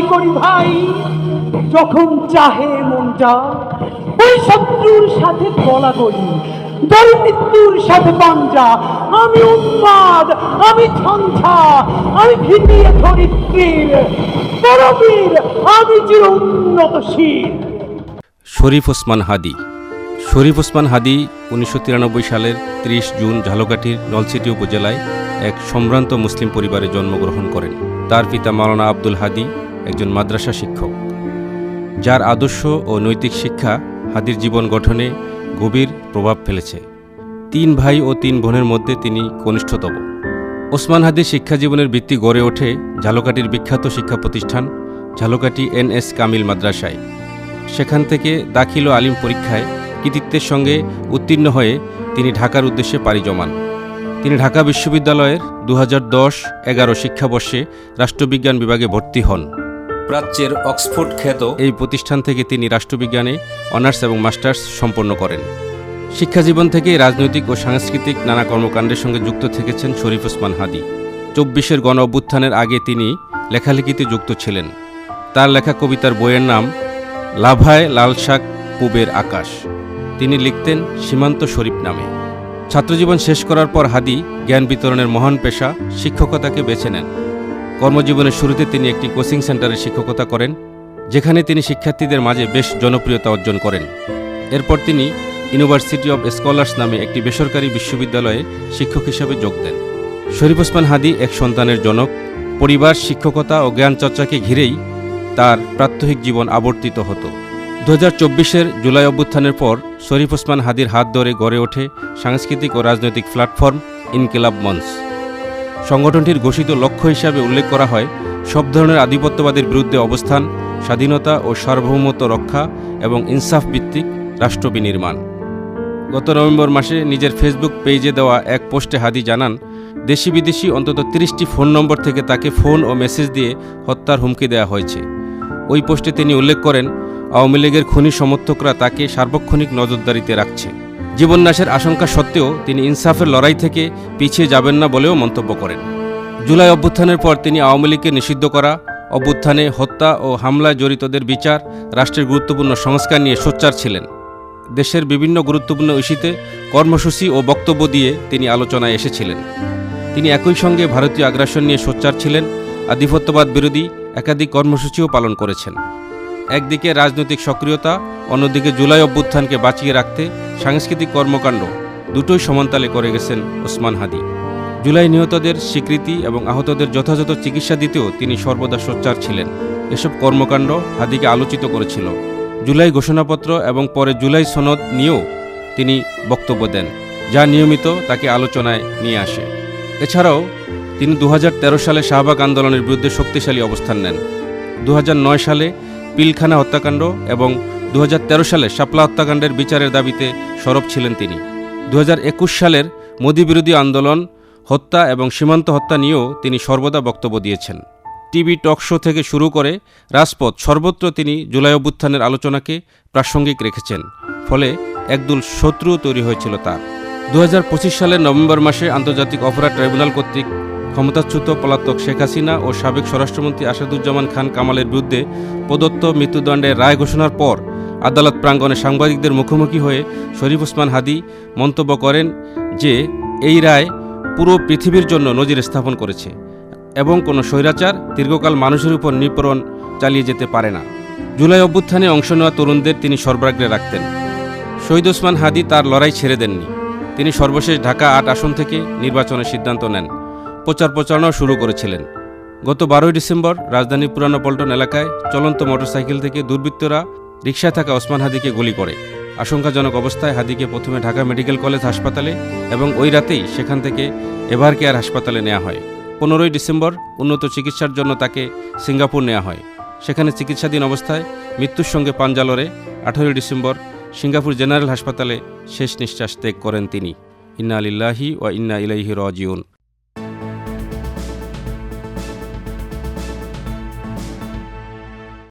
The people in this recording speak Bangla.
করি ভাই, যখন চাহে মনটা ওই শত্রুর সাথে গলা করি, মৃত্যুর সাথে পাঞ্জা। আমি উন্মাদ, আমি ঝঞ্ঝা, আমি ভিটিয়ে ধরিত্রীর পরবীর, আমি চির উন্নতশীল। শরীফ ওসমান হাদি। শরীফ ওসমান হাদি 1993 সালের 30 জুন ঝালকাঠির নলছিটি উপজেলায় এক সম্ভ্রান্ত মুসলিম পরিবারে জন্মগ্রহণ করেন। তার পিতা মাওলানা আব্দুল হাদি একজন মাদ্রাসা শিক্ষক, যার আদর্শ ও নৈতিক শিক্ষা হাদির জীবন গঠনে গভীর প্রভাব ফেলেছে। 3 ভাই ও 3 বোনের মধ্যে তিনি কনিষ্ঠতম। ওসমান হাদির শিক্ষা জীবনের ভিত্তি গড়ে ওঠে ঝালকাঠির বিখ্যাত শিক্ষা প্রতিষ্ঠান ঝালকাঠি NS কামিল মাদ্রাসায়। সেখান থেকে দাখিল ও আলিম পরীক্ষায় কৃতিত্বের সঙ্গে উত্তীর্ণ হয়ে তিনি ঢাকার উদ্দেশ্যে পাড়ি জমান। তিনি ঢাকা বিশ্ববিদ্যালয়ের 2010-11 শিক্ষাবর্ষে রাষ্ট্রবিজ্ঞান বিভাগে ভর্তি হন। প্রাচ্যের অক্সফোর্ড খ্যাত এই প্রতিষ্ঠান থেকে তিনি রাষ্ট্রবিজ্ঞানে অনার্স এবং মাস্টার্স সম্পন্ন করেন। শিক্ষাজীবন থেকে রাজনৈতিক ও সাংস্কৃতিক নানা কর্মকাণ্ডের সঙ্গে যুক্ত থেকেছেন শরীফ ওসমান হাদি। 24-এর গণ অভ্যুত্থানের আগে তিনি লেখালেখিতে যুক্ত ছিলেন। তার লেখা কবিতার বইয়ের নাম লাভায় লাল শাক পূবের আকাশ। তিনি লিখতেন সীমান্ত শরীফ নামে। ছাত্রজীবন শেষ করার পর হাদি জ্ঞান বিতরণের মহান পেশা শিক্ষকতাকে বেছে নেন। কর্মজীবনের শুরুতে তিনি একটি কোচিং সেন্টারে শিক্ষকতা করেন, যেখানে তিনি শিক্ষার্থীদের মাঝে বেশ জনপ্রিয়তা অর্জন করেন। এরপর তিনি ইউনিভার্সিটি অব স্কলার্স নামে একটি বেসরকারি বিশ্ববিদ্যালয়ে শিক্ষক হিসাবে যোগ দেন। শরীফ ওসমান হাদি এক সন্তানের জনক। পরিবার, শিক্ষকতা ও জ্ঞান চর্চাকে ঘিরেই তার প্রাত্যহিক জীবন আবর্তিত হতো। 2024-এর জুলাই অভ্যুত্থানের পর শরীফ ওসমান হাদির হাত ধরে গড়ে ওঠে সাংস্কৃতিক ও রাজনৈতিক প্ল্যাটফর্ম ইনকিলাব মঞ্চ। সংগঠনটির ঘোষিত লক্ষ্য হিসাবে উল্লেখ করা হয় সব ধরনের আধিপত্যবাদের বিরুদ্ধে অবস্থান, স্বাধীনতা ও সার্বভৌমত্ব রক্ষা এবং ইনসাফ ভিত্তিক রাষ্ট্র বিনির্মাণ। গত নভেম্বর মাসে নিজের ফেসবুক পেজে দেওয়া এক পোস্টে হাদি জানান, দেশি বিদেশি অন্তত 30টি ফোন নম্বর থেকে তাকে ফোন ও মেসেজ দিয়ে হত্যার হুমকি দেওয়া হয়েছে। ওই পোস্টে তিনি উল্লেখ করেন, আওয়ামী লীগের খুনি সমর্থকরা তাকে সার্বক্ষণিক নজরদারিতে রাখছে। জীবননাশের আশঙ্কা সত্ত্বেও তিনি ইনসাফের লড়াই থেকে পিছিয়ে যাবেন না বলেও মন্তব্য করেন। জুলাই অভ্যুত্থানের পর তিনি আওয়ামী লীগকে নিষিদ্ধ করা, অভ্যুত্থানে হত্যা ও হামলায় জড়িতদের বিচার, রাষ্ট্রের গুরুত্বপূর্ণ সংস্কার নিয়ে সোচ্চার ছিলেন। দেশের বিভিন্ন গুরুত্বপূর্ণ ইস্যুতে কর্মসূচি ও বক্তব্য দিয়ে তিনি আলোচনায় এসেছিলেন। তিনি একই সঙ্গে ভারতীয় আগ্রাসন নিয়ে সোচ্চার ছিলেন, আধিপত্যবাদ বিরোধী একাধিক কর্মসূচিও পালন করেছেন। একদিকে রাজনৈতিক সক্রিয়তা, অন্যদিকে জুলাই অভ্যুত্থানকে বাঁচিয়ে রাখতে সাংস্কৃতিক কর্মকাণ্ড দুটোই সমানতালে করে গেছেন ওসমান হাদি। জুলাই নিহতদের স্বীকৃতি এবং আহতদের যথাযথ চিকিৎসা দিতেও তিনি সর্বদা সোচ্চার ছিলেন। এসব কর্মকাণ্ড হাদিকে আলোচিত করেছিল। জুলাই ঘোষণাপত্র এবং পরে জুলাই সনদ নিয়েও তিনি বক্তব্য দেন, যা নিয়মিত তাকে আলোচনায় নিয়ে আসে। এছাড়াও তিনি 2013 সালে শাহবাগ আন্দোলনের বিরুদ্ধে শক্তিশালী অবস্থান নেন। 2009 সালে পিলখানা হত্যাকাণ্ড এবং 2013 সালে শাপলা হত্যাকাণ্ডের বিচারের দাবিতে সরব ছিলেন তিনি। 2021 সালের মোদি বিরোধী আন্দোলন, হত্যা এবং সীমান্ত হত্যা নিয়েও তিনি সর্বদা বক্তব্য দিয়েছেন। টিভি টক শো থেকে শুরু করে রাজপথ সর্বত্র তিনি জুলাই অভ্যুত্থানের আলোচনাকে প্রাসঙ্গিক রেখেছেন, ফলে একদল শত্রু তৈরি হয়েছিল তার। 2025 সালের নভেম্বর মাসে আন্তর্জাতিক অপরাধ ট্রাইব্যুনাল কর্তৃক ক্ষমতাচ্যুত পলাতক শেখ হাসিনা ও সাবেক স্বরাষ্ট্রমন্ত্রী আসাদুজ্জামান খান কামালের বিরুদ্ধে প্রদত্ত মৃত্যুদণ্ডের রায় ঘোষণার পর আদালত প্রাঙ্গণে সাংবাদিকদের মুখোমুখি হয়ে শরীফ ওসমান হাদি মন্তব্য করেন যে এই রায় পুরো পৃথিবীর জন্য নজির স্থাপন করেছে এবং কোনো স্বৈরাচার দীর্ঘকাল মানুষের উপর নিপীড়ন চালিয়ে যেতে পারে না। জুলাই অভ্যুত্থানে অংশ নেওয়া তরুণদের তিনি সর্বাগ্রে রাখতেন। শহীদ ওসমান হাদি তার লড়াই ছেড়ে দেননি। তিনি সর্বশেষ ঢাকা 8 আসন থেকে নির্বাচনের সিদ্ধান্ত নেন। প্রচার প্রচারণাও শুরু করেছিলেন। গত 12 ডিসেম্বর রাজধানীর পুরানো পল্টন এলাকায় চলন্ত মোটরসাইকেল থেকে দুর্বৃত্তরা রিকশায় থাকা ওসমান হাদিকে গুলি করে। আশঙ্কাজনক অবস্থায় হাদিকে প্রথমে ঢাকা মেডিকেল কলেজ হাসপাতালে এবং ওই রাতেই সেখান থেকে এভার কেয়ার হাসপাতালে নেওয়া হয়। 15 ডিসেম্বর উন্নত চিকিৎসার জন্য তাকে সিঙ্গাপুর নেওয়া হয়। সেখানে চিকিৎসাধীন অবস্থায় মৃত্যুর সঙ্গে পাঞ্জা লড়ে 18 ডিসেম্বর সিঙ্গাপুর জেনারেল হাসপাতালে শেষ নিঃশ্বাস ত্যাগ করেন তিনি। ইন্না লিল্লাহি ওয়া ইন্না ইলাইহি রাজিউন।